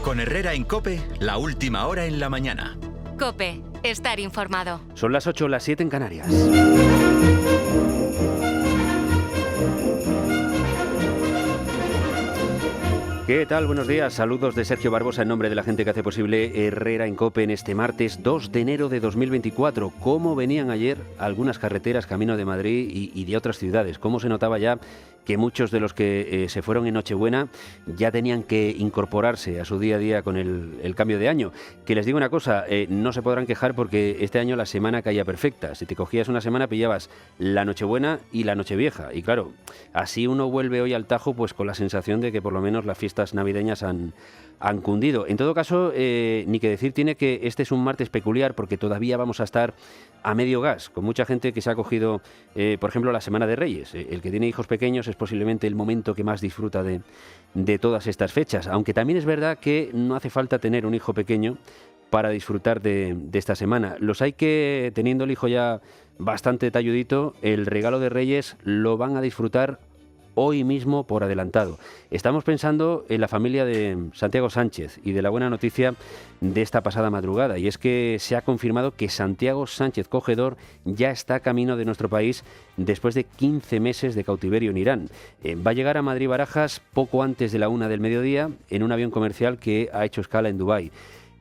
Con Herrera en COPE, la última hora en la mañana. COPE, estar informado. Son las 8, las 7 en Canarias. ¿Qué tal? Buenos días. Saludos de Sergio Barbosa en nombre de la gente que hace posible Herrera en COPE en este martes 2 de enero de 2024. ¿Cómo venían ayer algunas carreteras camino de Madrid y de otras ciudades? ¿Cómo se notaba ya que muchos de los que se fueron en Nochebuena ya tenían que incorporarse a su día a día con el cambio de año? Que les digo una cosa, no se podrán quejar porque este año la semana caía perfecta. Si te cogías una semana pillabas la Nochebuena y la Nochevieja. Y claro, así uno vuelve hoy al Tajo pues con la sensación de que por lo menos las fiestas navideñas han cundido. En todo caso, ni que decir tiene que este es un martes peculiar porque todavía vamos a estar a medio gas, con mucha gente que se ha cogido, por ejemplo, la Semana de Reyes. El que tiene hijos pequeños es posiblemente el momento que más disfruta de todas estas fechas, aunque también es verdad que no hace falta tener un hijo pequeño para disfrutar de esta semana. Los hay que, teniendo el hijo ya bastante talludito, el regalo de Reyes lo van a disfrutar hoy mismo por adelantado. Estamos pensando en la familia de Santiago Sánchez y de la buena noticia de esta pasada madrugada, y es que se ha confirmado que Santiago Sánchez Cogedor ya está camino de nuestro país después de 15 meses de cautiverio en Irán. Va a llegar a Madrid-Barajas poco antes de la 1 del mediodía en un avión comercial que ha hecho escala en Dubái.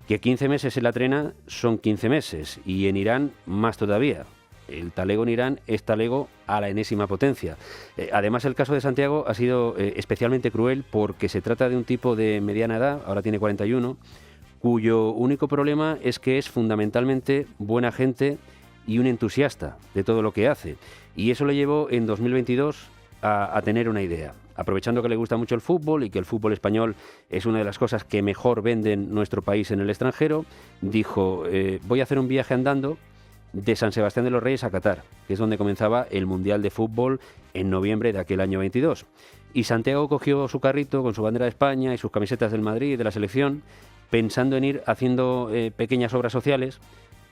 Que 15 meses en la trena son 15 meses y en Irán más todavía. El talego en Irán es talego a la enésima potencia. Además, el caso de Santiago ha sido especialmente cruel porque se trata de un tipo de mediana edad, ahora tiene 41, cuyo único problema es que es fundamentalmente buena gente y un entusiasta de todo lo que hace. Y eso le llevó en 2022 a tener una idea. Aprovechando que le gusta mucho el fútbol y que el fútbol español es una de las cosas que mejor venden nuestro país en el extranjero, dijo, voy a hacer un viaje andando de San Sebastián de los Reyes a Qatar, que es donde comenzaba el Mundial de Fútbol en noviembre de aquel año 22. Y Santiago cogió su carrito con su bandera de España y sus camisetas del Madrid y de la selección, pensando en ir haciendo pequeñas obras sociales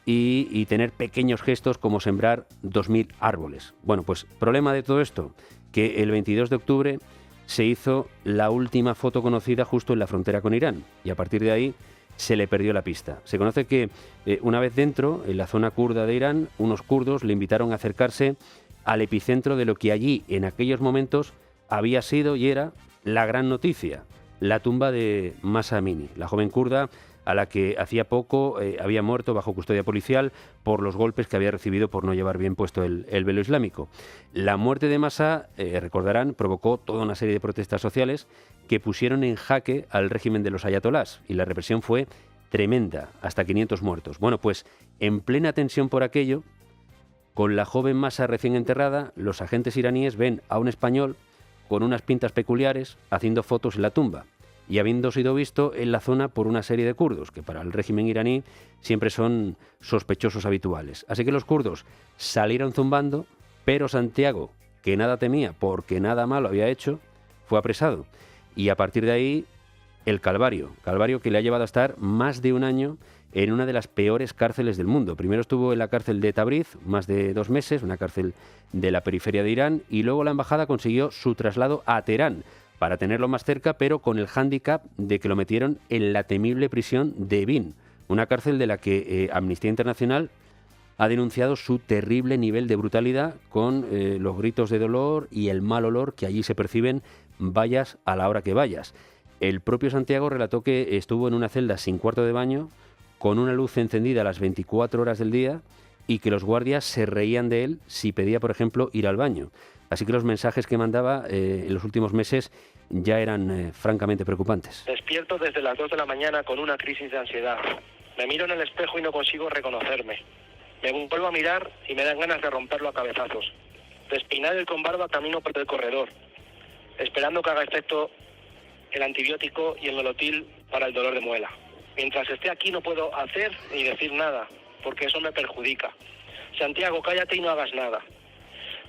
y tener pequeños gestos como sembrar 2.000 árboles. Bueno, pues problema de todo esto, que el 22 de octubre se hizo la última foto conocida justo en la frontera con Irán, y a partir de ahí se le perdió la pista. Se conoce que una vez dentro, en la zona kurda de Irán, unos kurdos le invitaron a acercarse al epicentro de lo que allí, en aquellos momentos, había sido y era la gran noticia, la tumba de Mahsa Amini, la joven kurda a la que hacía poco había muerto bajo custodia policial por los golpes que había recibido por no llevar bien puesto el velo islámico. La muerte de Mahsa, recordarán, provocó toda una serie de protestas sociales que pusieron en jaque al régimen de los ayatolás, y la represión fue tremenda, hasta 500 muertos. Bueno, pues en plena tensión por aquello, con la joven Mahsa recién enterrada, los agentes iraníes ven a un español con unas pintas peculiares haciendo fotos en la tumba, y habiendo sido visto en la zona por una serie de kurdos, que para el régimen iraní siempre son sospechosos habituales. Así que los kurdos salieron zumbando, pero Santiago, que nada temía porque nada malo había hecho, fue apresado. Y a partir de ahí, el calvario que le ha llevado a estar más de un año en una de las peores cárceles del mundo. Primero estuvo en la cárcel de Tabriz, más de 2 meses, una cárcel de la periferia de Irán, y luego la embajada consiguió su traslado a Teherán, para tenerlo más cerca, pero con el hándicap de que lo metieron en la temible prisión de Evin, una cárcel de la que Amnistía Internacional ha denunciado su terrible nivel de brutalidad, con los gritos de dolor y el mal olor que allí se perciben, vayas a la hora que vayas. El propio Santiago relató que estuvo en una celda sin cuarto de baño, con una luz encendida a las 24 horas del día, y que los guardias se reían de él si pedía, por ejemplo, ir al baño. Así que los mensajes que mandaba en los últimos meses ya eran francamente preocupantes. Despierto desde las 2 de la mañana con una crisis de ansiedad. Me miro en el espejo y no consigo reconocerme. Me vuelvo a mirar y me dan ganas de romperlo a cabezazos. Despeinado y con barba camino por el corredor, esperando que haga efecto el antibiótico y el nolotil para el dolor de muela. Mientras esté aquí no puedo hacer ni decir nada, porque eso me perjudica. Santiago, cállate y no hagas nada.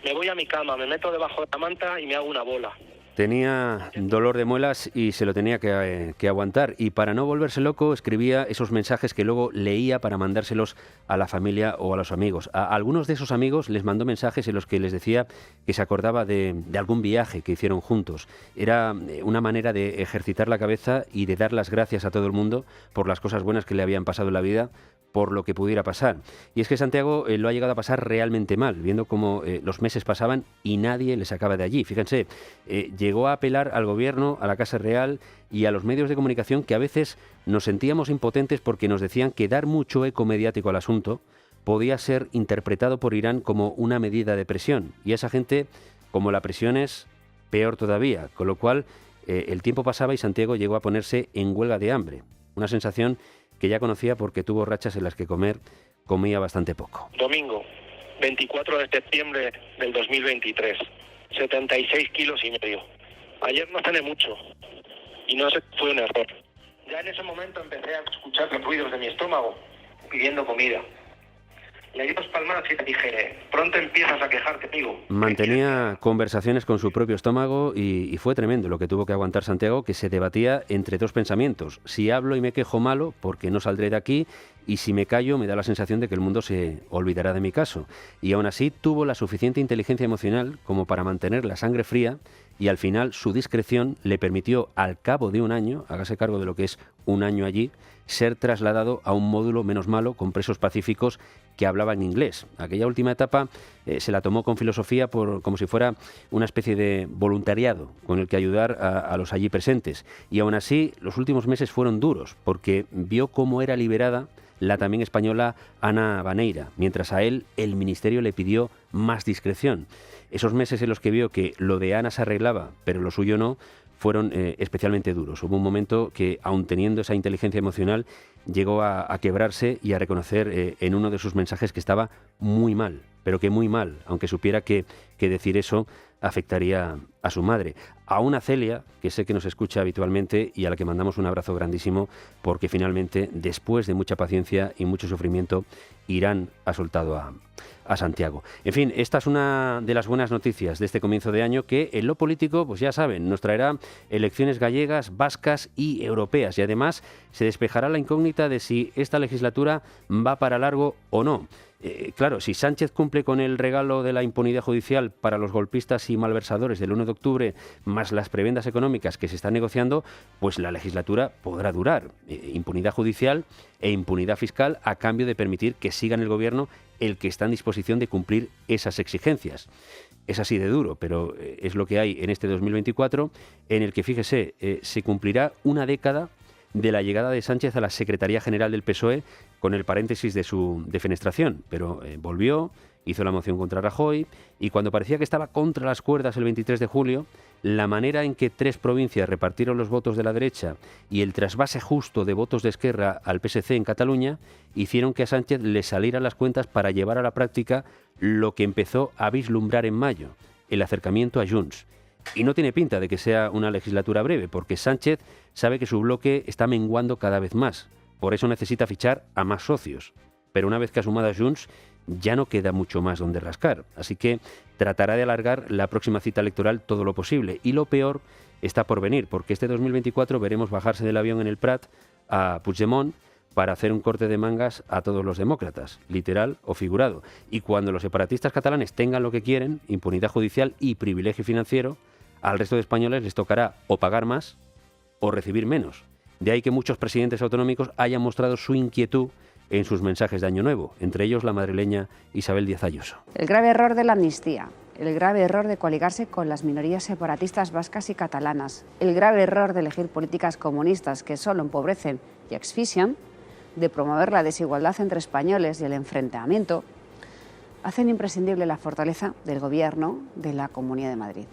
Me voy a mi cama, me meto debajo de la manta y me hago una bola. Tenía dolor de muelas y se lo tenía que aguantar. Y para no volverse loco, escribía esos mensajes que luego leía para mandárselos a la familia o a los amigos. A algunos de esos amigos les mandó mensajes en los que les decía que se acordaba de algún viaje que hicieron juntos. Era una manera de ejercitar la cabeza y de dar las gracias a todo el mundo por las cosas buenas que le habían pasado en la vida, por lo que pudiera pasar. Y es que Santiago lo ha llegado a pasar realmente mal, viendo cómo los meses pasaban y nadie le sacaba de allí. Fíjense, llegó a apelar al gobierno, a la Casa Real y a los medios de comunicación, que a veces nos sentíamos impotentes porque nos decían que dar mucho eco mediático al asunto podía ser interpretado por Irán como una medida de presión. Y a esa gente, como la presión es, peor todavía. Con lo cual, el tiempo pasaba y Santiago llegó a ponerse en huelga de hambre. Una sensación que ya conocía porque tuvo rachas en las que comía bastante poco. Domingo, 24 de septiembre del 2023, 76 kilos y medio. Ayer no cené mucho y no sé si fue un error. Ya en ese momento empecé a escuchar los ruidos de mi estómago pidiendo comida. Le di dos palmadas y le dije, pronto empiezas a quejarte, amigo. Mantenía conversaciones con su propio estómago y fue tremendo lo que tuvo que aguantar Santiago, que se debatía entre dos pensamientos. Si hablo y me quejo, malo, porque no saldré de aquí, y si me callo me da la sensación de que el mundo se olvidará de mi caso. Y aún así tuvo la suficiente inteligencia emocional como para mantener la sangre fría, y al final su discreción le permitió, al cabo de un año, hágase cargo de lo que es un año allí, ser trasladado a un módulo menos malo con presos pacíficos que hablaban inglés. Aquella última etapa se la tomó con filosofía como si fuera una especie de voluntariado con el que ayudar a los allí presentes. Y aún así, los últimos meses fueron duros, porque vio cómo era liberada la también española Ana Baneira, mientras a él el ministerio le pidió más discreción. Esos meses en los que vio que lo de Ana se arreglaba, pero lo suyo no, fueron especialmente duros. Hubo un momento que, aun teniendo esa inteligencia emocional, llegó a quebrarse y a reconocer en uno de sus mensajes que estaba muy mal, pero que muy mal, aunque supiera que decir eso afectaría a su madre. A una Celia, que sé que nos escucha habitualmente y a la que mandamos un abrazo grandísimo, porque finalmente, después de mucha paciencia y mucho sufrimiento, Irán ha soltado a Santiago. En fin, esta es una de las buenas noticias de este comienzo de año, que en lo político, pues ya saben, nos traerá elecciones gallegas, vascas y europeas, y además se despejará la incógnita de si esta legislatura va para largo o no. Claro, si Sánchez cumple con el regalo de la impunidad judicial para los golpistas y malversadores del 1 de octubre, más las prebendas económicas que se están negociando, pues la legislatura podrá durar. Impunidad judicial e impunidad fiscal a cambio de permitir que siga en el gobierno el que está en disposición de cumplir esas exigencias. Es así de duro, pero es lo que hay en este 2024, en el que, fíjese, se cumplirá una década de la llegada de Sánchez a la Secretaría General del PSOE, con el paréntesis de su defenestración, pero volvió, hizo la moción contra Rajoy, y cuando parecía que estaba contra las cuerdas el 23 de julio, la manera en que 3 provincias repartieron los votos de la derecha y el trasvase justo de votos de Esquerra al PSC en Cataluña hicieron que a Sánchez le salieran las cuentas para llevar a la práctica lo que empezó a vislumbrar en mayo, el acercamiento a Junts. Y no tiene pinta de que sea una legislatura breve, porque Sánchez sabe que su bloque está menguando cada vez más. Por eso necesita fichar a más socios. Pero una vez que ha sumado a Junts, ya no queda mucho más donde rascar. Así que tratará de alargar la próxima cita electoral todo lo posible. Y lo peor está por venir, porque este 2024 veremos bajarse del avión en el Prat a Puigdemont para hacer un corte de mangas a todos los demócratas, literal o figurado. Y cuando los separatistas catalanes tengan lo que quieren, impunidad judicial y privilegio financiero, al resto de españoles les tocará o pagar más o recibir menos. De ahí que muchos presidentes autonómicos hayan mostrado su inquietud en sus mensajes de Año Nuevo, entre ellos la madrileña Isabel Díaz Ayuso. El grave error de la amnistía, el grave error de coaligarse con las minorías separatistas vascas y catalanas, el grave error de elegir políticas comunistas que solo empobrecen y asfixian, de promover la desigualdad entre españoles y el enfrentamiento, hacen imprescindible la fortaleza del Gobierno de la Comunidad de Madrid.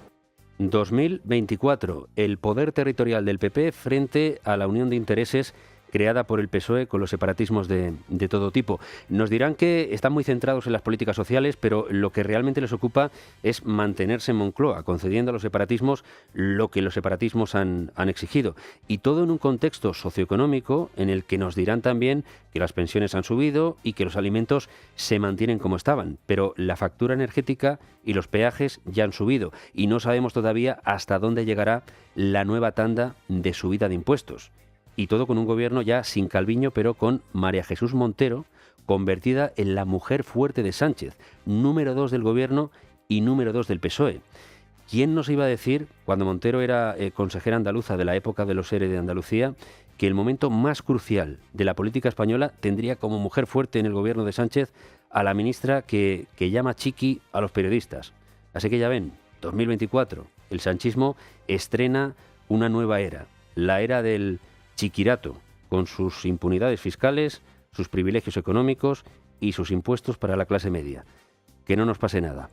2024, el poder territorial del PP frente a la unión de intereses creada por el PSOE con los separatismos de todo tipo. Nos dirán que están muy centrados en las políticas sociales, pero lo que realmente les ocupa es mantenerse en Moncloa, concediendo a los separatismos lo que los separatismos han exigido. Y todo en un contexto socioeconómico en el que nos dirán también que las pensiones han subido y que los alimentos se mantienen como estaban, pero la factura energética y los peajes ya han subido y no sabemos todavía hasta dónde llegará la nueva tanda de subida de impuestos. Y todo con un gobierno ya sin Calviño, pero con María Jesús Montero, convertida en la mujer fuerte de Sánchez, número 2 del gobierno y número 2 del PSOE. ¿Quién nos iba a decir, cuando Montero era consejera andaluza de la época de los ERE de Andalucía, que el momento más crucial de la política española tendría como mujer fuerte en el gobierno de Sánchez a la ministra que llama chiqui a los periodistas? Así que ya ven, 2024, el sanchismo estrena una nueva era, la era del chiquirato, con sus impunidades fiscales, sus privilegios económicos y sus impuestos para la clase media. Que no nos pase nada.